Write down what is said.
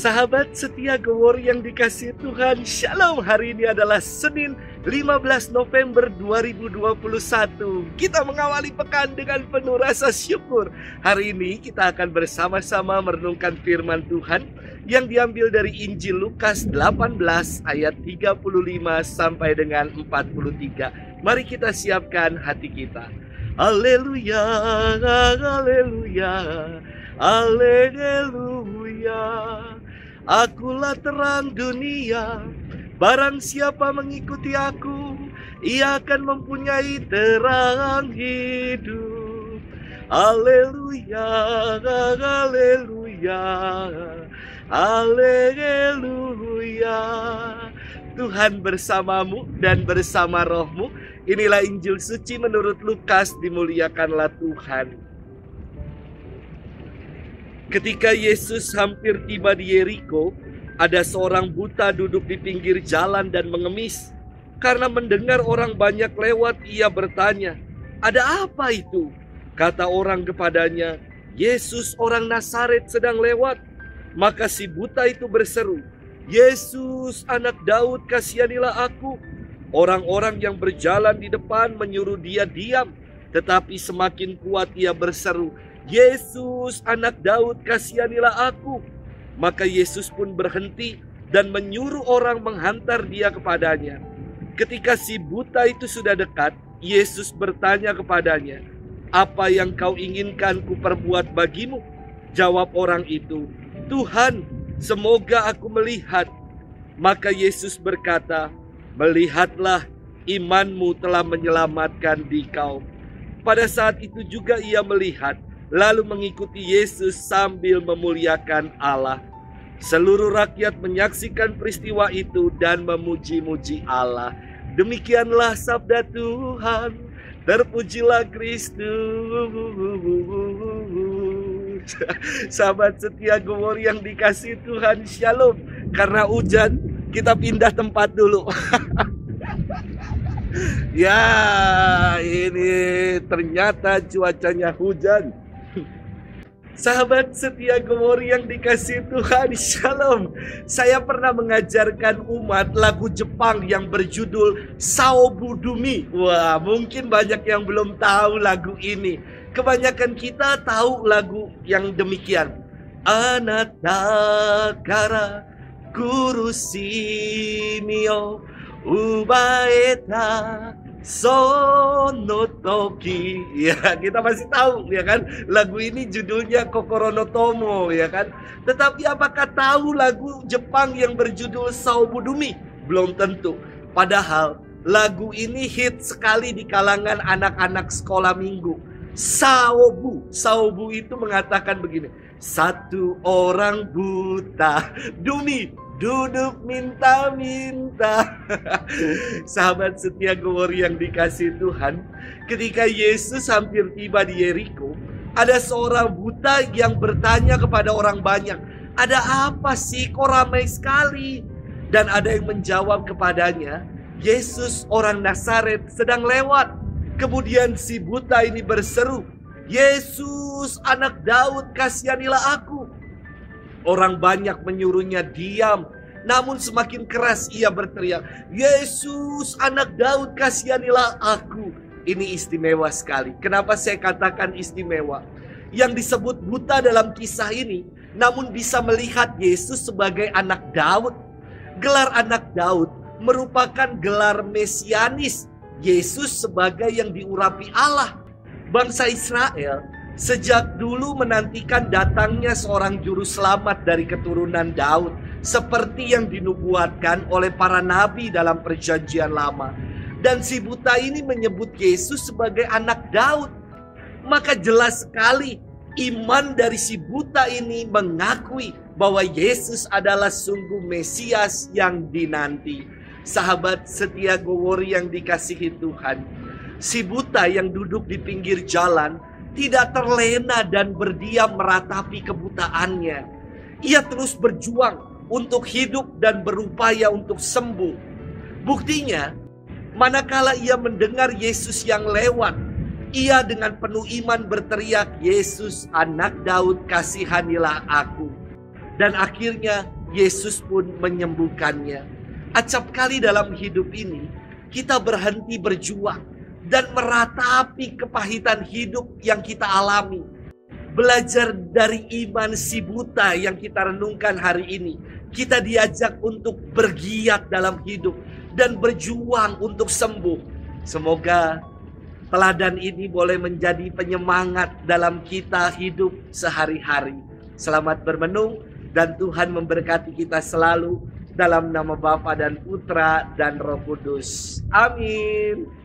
Sahabat setia Gewor yang dikasihi Tuhan, Shalom. Hari ini adalah Senin 15 November 2021. Kita mengawali pekan dengan penuh rasa syukur. Hari ini kita akan bersama-sama merenungkan firman Tuhan yang diambil dari Injil Lukas 18 ayat 35 sampai dengan 43. Mari kita siapkan hati kita. Haleluya, haleluya, haleluya. Akulah terang dunia, barang siapa mengikuti aku, ia akan mempunyai terang hidup. Haleluya, haleluya, haleluya. Tuhan bersamamu dan bersama rohmu. Inilah Injil suci menurut Lukas, dimuliakanlah Tuhan. Ketika Yesus hampir tiba di Yeriko, ada seorang buta duduk di pinggir jalan dan mengemis. Karena mendengar orang banyak lewat, ia bertanya, "Ada apa itu?" Kata orang kepadanya, "Yesus orang Nazaret sedang lewat." Maka si buta itu berseru, "Yesus anak Daud, kasihanilah aku." Orang-orang yang berjalan di depan menyuruh dia diam, tetapi semakin kuat ia berseru, "Yesus anak Daud, kasihanilah aku." Maka Yesus pun berhenti dan menyuruh orang menghantar dia kepadanya. Ketika si buta itu sudah dekat, Yesus bertanya kepadanya, "Apa yang kau inginkan ku perbuat bagimu?" Jawab orang itu, "Tuhan, semoga aku melihat." Maka Yesus berkata, "Melihatlah, imanmu telah menyelamatkan dikau." Pada saat itu juga ia melihat, lalu mengikuti Yesus sambil memuliakan Allah. Seluruh rakyat menyaksikan peristiwa itu dan memuji-muji Allah. Demikianlah sabda Tuhan. Terpujilah Kristus. Sahabat setia Gewor yang dikasihi Tuhan, Shalom. Karena hujan, kita pindah tempat dulu. Ya, ini ternyata cuacanya hujan. Sahabat setia Gewor yang dikasihi Tuhan, Shalom. Saya pernah mengajarkan umat lagu Jepang yang berjudul Saobudumi. Wah, mungkin banyak yang belum tahu lagu ini. Kebanyakan kita tahu lagu yang demikian. Anata kara kurushi mio ubaeta sono toki. Ya, kita masih tahu ya kan, lagu ini judulnya Kokoro no Tomo ya kan. Tetapi apakah tahu lagu Jepang yang berjudul Saobudumi? Belum tentu. Padahal lagu ini hit sekali di kalangan anak-anak sekolah minggu. Saobu itu mengatakan begini, "Satu orang buta, Dumi duduk minta-minta." Sahabat setia Gewor yang dikasihi Tuhan, ketika Yesus hampir tiba di Yeriko, ada seorang buta yang bertanya kepada orang banyak, "Ada apa sih, kok ramai sekali?" Dan ada yang menjawab kepadanya, "Yesus orang Nazaret sedang lewat." Kemudian si buta ini berseru, "Yesus anak Daud, kasihanilah aku." Orang banyak menyuruhnya diam, namun semakin keras ia berteriak, "Yesus anak Daud, kasihanilah aku." Ini istimewa sekali. Kenapa saya katakan istimewa? Yang disebut buta dalam kisah ini, namun bisa melihat Yesus sebagai anak Daud. Gelar anak Daud merupakan gelar mesianis. Yesus sebagai yang diurapi Allah. Bangsa Israel sejak dulu menantikan datangnya seorang juru selamat dari keturunan Daud, seperti yang dinubuatkan oleh para nabi dalam perjanjian lama. Dan si buta ini menyebut Yesus sebagai anak Daud. Maka jelas sekali iman dari si buta ini mengakui bahwa Yesus adalah sungguh Mesias yang dinanti. Sahabat setia Gewor yang dikasihi Tuhan, si buta yang duduk di pinggir jalan tidak terlena dan berdiam meratapi kebutaannya. Ia terus berjuang untuk hidup dan berupaya untuk sembuh. Buktinya, manakala ia mendengar Yesus yang lewat, ia dengan penuh iman berteriak, "Yesus anak Daud, kasihanilah aku." Dan akhirnya Yesus pun menyembuhkannya. Acap kali dalam hidup ini kita berhenti berjuang dan meratapi kepahitan hidup yang kita alami. Belajar dari iman si buta yang kita renungkan hari ini. Kita diajak untuk bergiat dalam hidup dan berjuang untuk sembuh. Semoga teladan ini boleh menjadi penyemangat dalam kita hidup sehari-hari. Selamat bermenung dan Tuhan memberkati kita selalu dalam nama Bapa dan Putra dan Roh Kudus. Amin.